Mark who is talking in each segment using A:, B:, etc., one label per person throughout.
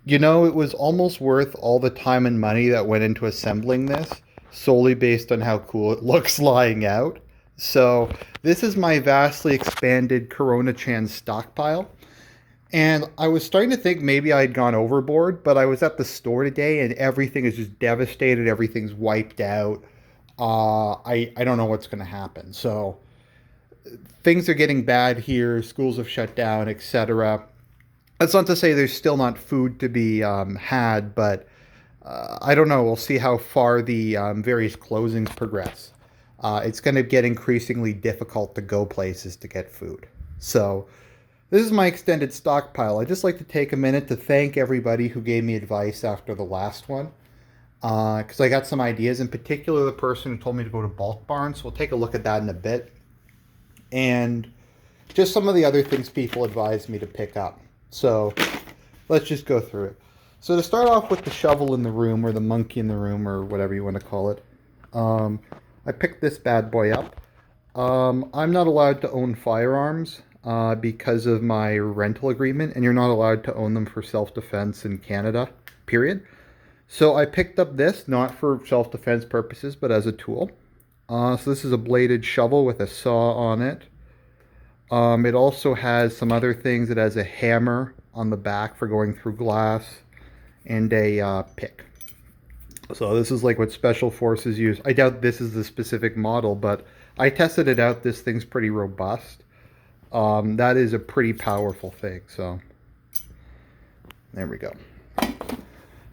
A: You know, it was almost worth all the time and money that went into assembling this, solely based on how cool it looks lying out. So, this is my vastly expanded Corona Chan stockpile. And I was starting to think maybe I'd gone overboard, but I was at the store today and everything is just devastated. Everything's wiped out. I don't know what's going to happen. So, things are getting bad here. Schools have shut down, etc. That's not to say there's still not food to be had, but I don't know. We'll see how far the various closings progress. It's going to get increasingly difficult to go places to get food. So, this is my extended stockpile. I'd just like to take a minute to thank everybody who gave me advice after the last one. Because I got some ideas, in particular the person who told me to go to bulk barns. We'll take a look at that in a bit. And just some of the other things people advised me to pick up. So let's just go through it. So to start off with the shovel in the room, or the monkey in the room, or whatever you want to call it, I picked this bad boy up. I'm not allowed to own firearms because of my rental agreement, and you're not allowed to own them for self-defense in Canada, period. So I picked up this, not for self-defense purposes, but as a tool. So this is a bladed shovel with a saw on it. It also has some other things. It has a hammer on the back for going through glass, and a pick. So this is like what special forces use. I doubt this is the specific model, but I tested it out. This thing's pretty robust. That is a pretty powerful thing. So there we go.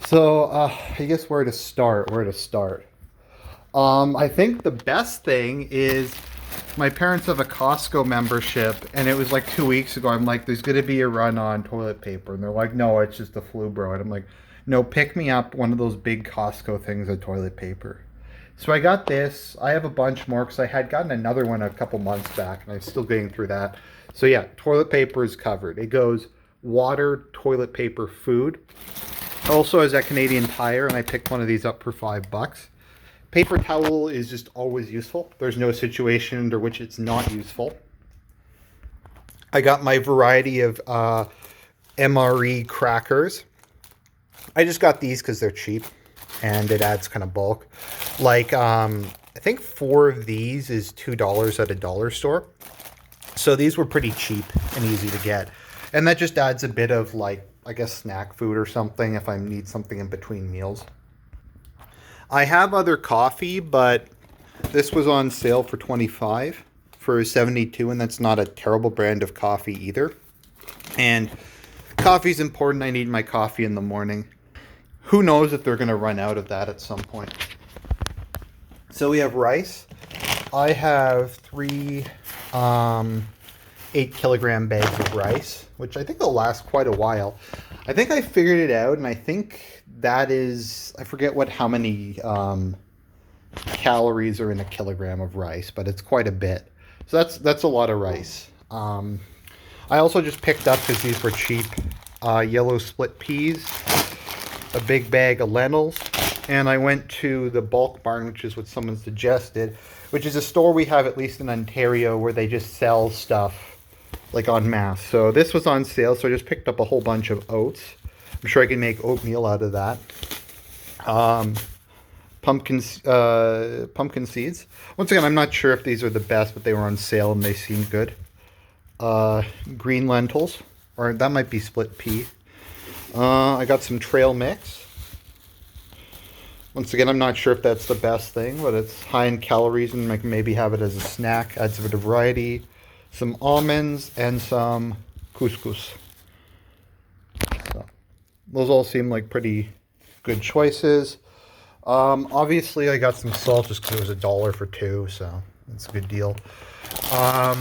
A: So I guess where to start? I think the best thing is my parents have a Costco membership, and it was like 2 weeks ago. I'm like, there's going to be a run on toilet paper. And they're like, no, it's just the flu, bro. And I'm like, no, pick me up one of those big Costco things of toilet paper. So I got this. I have a bunch more because I had gotten another one a couple months back, and I'm still getting through that. So yeah, toilet paper is covered. It goes water, toilet paper, food. Also has that Canadian Tire, and I picked one of these up for $5. Paper towel is just always useful. There's no situation under which it's not useful. I got my variety of MRE crackers. I just got these because they're cheap and it adds kind of bulk. Like, I think 4 of these is $2 at a dollar store. So these were pretty cheap and easy to get. And that just adds a bit of, like, I guess snack food or something if I need something in between meals. I have other coffee, but this was on sale for $25 for $72, and that's not a terrible brand of coffee either. And coffee's important. I need my coffee in the morning. Who knows if they're going to run out of that at some point. So we have rice. I have 3 8-kilogram bags of rice, which I think will last quite a while. I think I figured it out, and I think that is, I forget how many calories are in a kilogram of rice, but it's quite a bit. So that's a lot of rice. I also just picked up, because these were cheap, yellow split peas, a big bag of lentils, and I went to the bulk barn, which is what someone suggested, which is a store we have, at least in Ontario, where they just sell stuff like en masse. So this was on sale, so I just picked up a whole bunch of oats. I'm sure I can make oatmeal out of that. Pumpkin seeds. Once again, I'm not sure if these are the best, but they were on sale and they seemed good. Green lentils, or that might be split pea. I got some trail mix. Once again, I'm not sure if that's the best thing, but it's high in calories and I can maybe have it as a snack. Adds a bit of variety. Some almonds and some couscous. So, those all seem like pretty good choices. Obviously, I got some salt just because it was $1 for 2, so that's a good deal. I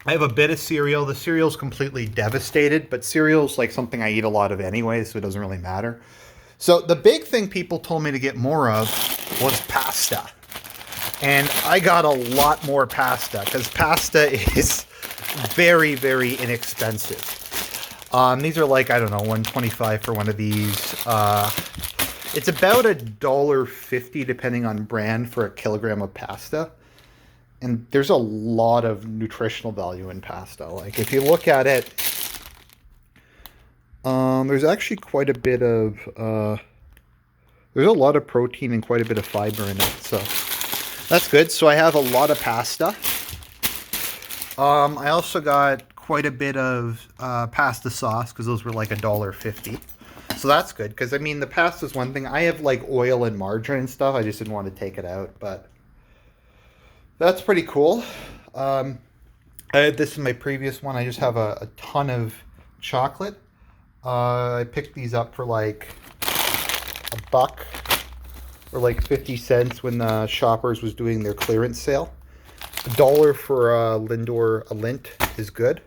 A: have a bit of cereal. The cereal's completely devastated, but cereal's like something I eat a lot of anyway, so it doesn't really matter. So the big thing people told me to get more of was pasta. And I got a lot more pasta, because pasta is very, very inexpensive. These are like, I don't know, $1.25 for one of these. It's about $1.50 depending on brand for a kilogram of pasta. And there's a lot of nutritional value in pasta. Like if you look at it, There's actually quite a bit of there's a lot of protein and quite a bit of fiber in it, so that's good. So I have a lot of pasta. I also got quite a bit of pasta sauce because those were like $1.50. So that's good because I mean the pasta is one thing. I have like oil and margarine and stuff. I just didn't want to take it out, but that's pretty cool. I had this in my previous one. I just have a ton of chocolate. I picked these up for like $1 or like 50 cents when the Shoppers was doing their clearance sale. $1 for a Lint is good.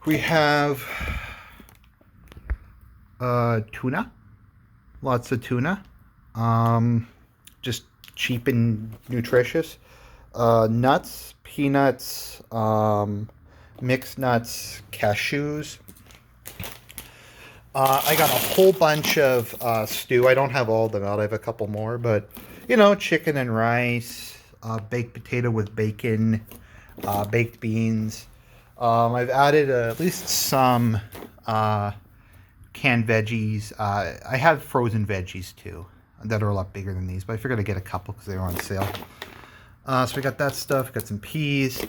A: We have tuna, lots of tuna, just cheap and nutritious. Nuts, peanuts, mixed nuts, cashews. I got a whole bunch of stew. I don't have all of them out. I have a couple more, but you know, chicken and rice, baked potato with bacon, baked beans. I've added at least some canned veggies. I have frozen veggies too that are a lot bigger than these, but I figured I'd get a couple because they were on sale. So we got that stuff. Got some peas.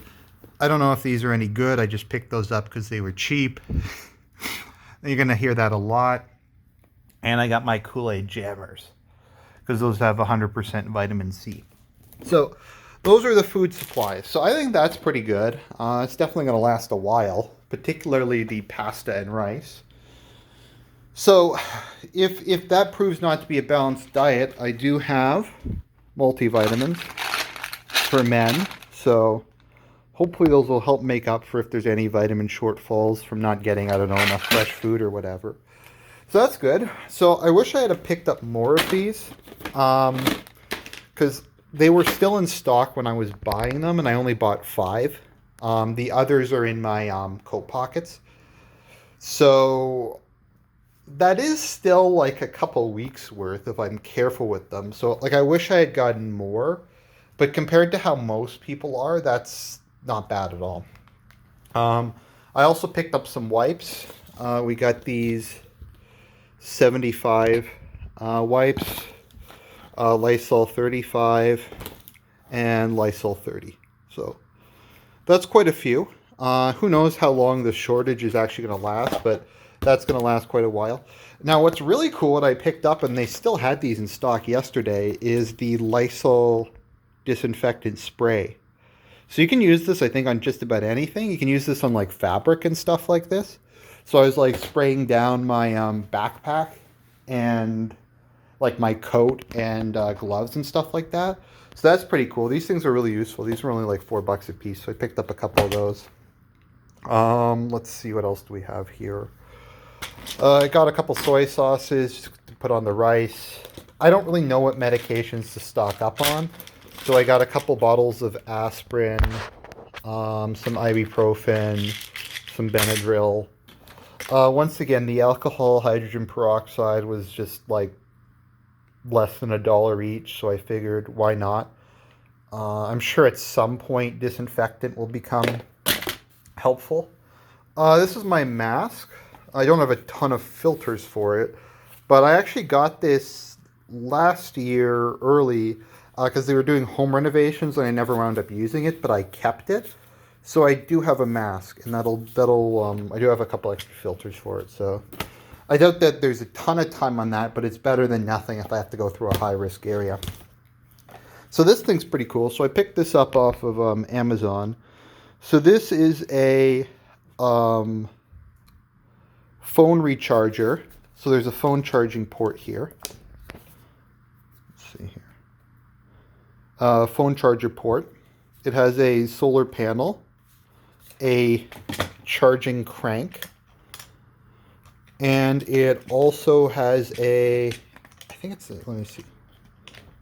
A: I don't know if these are any good. I just picked those up because they were cheap. You're going to hear that a lot. And I got my Kool-Aid jammers because those have 100% vitamin C. So those are the food supplies. So I think that's pretty good. It's definitely going to last a while, particularly the pasta and rice. So if that proves not to be a balanced diet, I do have multivitamins for men. So hopefully those will help make up for if there's any vitamin shortfalls from not getting, I don't know, enough fresh food or whatever. So that's good. So I wish I had picked up more of these because they were still in stock when I was buying them, and I only bought 5. The others are in my coat pockets. So that is still like a couple weeks worth if I'm careful with them. So like I wish I had gotten more, but compared to how most people are, that's not bad at all. I also picked up some wipes. We got these 75 wipes, Lysol 35, and Lysol 30. So that's quite a few. Who knows how long the shortage is actually going to last, but that's going to last quite a while. Now, what's really cool, what I picked up, and they still had these in stock yesterday, is the Lysol disinfectant spray. So you can use this, I think, on just about anything. You can use this on like fabric and stuff like this. So I was like spraying down my backpack and like my coat and gloves and stuff like that. So that's pretty cool. These things are really useful. These were only like $4 a piece, so I picked up a couple of those. Let's see, what else do we have here? I got a couple soy sauces to put on the rice. I don't really know what medications to stock up on. So I got a couple bottles of aspirin, some ibuprofen, some Benadryl. Once again, the alcohol hydrogen peroxide was just like less than $1 each, so I figured why not. I'm sure at some point disinfectant will become helpful. This is my mask. I don't have a ton of filters for it, but I actually got this last year early because they were doing home renovations and I never wound up using it, but I kept it. So I do have a mask, and that'll I do have a couple extra filters for it. So I doubt that there's a ton of time on that, but it's better than nothing if I have to go through a high-risk area. So this thing's pretty cool. So I picked this up off of Amazon. So this is a phone recharger. So there's a phone charging port here. Let's see here. Phone charger port. It has a solar panel, a charging crank, and it also has a, I think it's, let me see,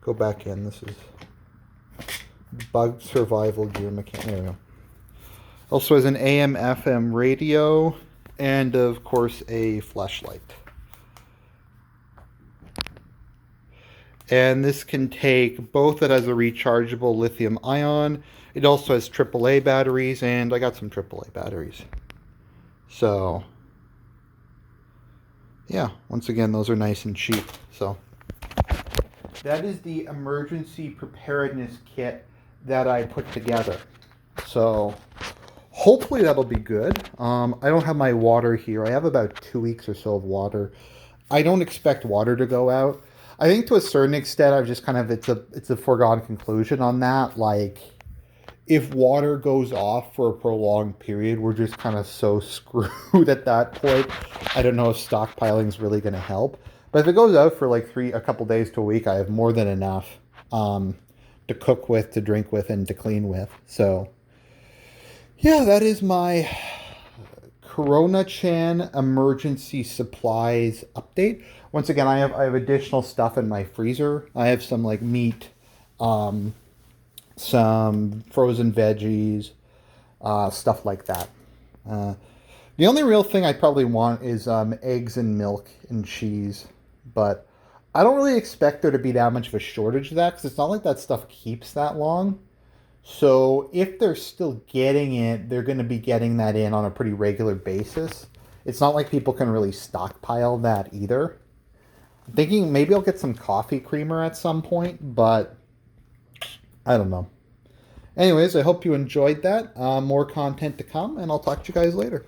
A: go back in, this is bug survival gear mechanic, there we go. Also has an AM FM radio, and of course a flashlight. And this can take both. It has a rechargeable lithium ion. It also has AAA batteries, and I got some AAA batteries. So yeah, once again, those are nice and cheap. So that is the emergency preparedness kit that I put together. So hopefully that'll be good. I don't have my water here. I have about 2 weeks or so of water. I don't expect water to go out. I think to a certain extent, I've just kind of it's a foregone conclusion on that. Like, if water goes off for a prolonged period, we're just kind of so screwed at that point. I don't know if stockpiling is really going to help. But if it goes out for like a couple days to a week, I have more than enough to cook with, to drink with, and to clean with. So yeah, that is my Corona Chan emergency supplies update. Once again, I have additional stuff in my freezer. I have some like meat, some frozen veggies, stuff like that. Uh, the only real thing I probably want is eggs and milk and cheese, but I don't really expect there to be that much of a shortage of that because it's not like that stuff keeps that long. So if they're still getting it, they're going to be getting that in on a pretty regular basis. It's not like people can really stockpile that either. I'm thinking maybe I'll get some coffee creamer at some point, but I don't know. Anyways, I hope you enjoyed that. More content to come, and I'll talk to you guys later.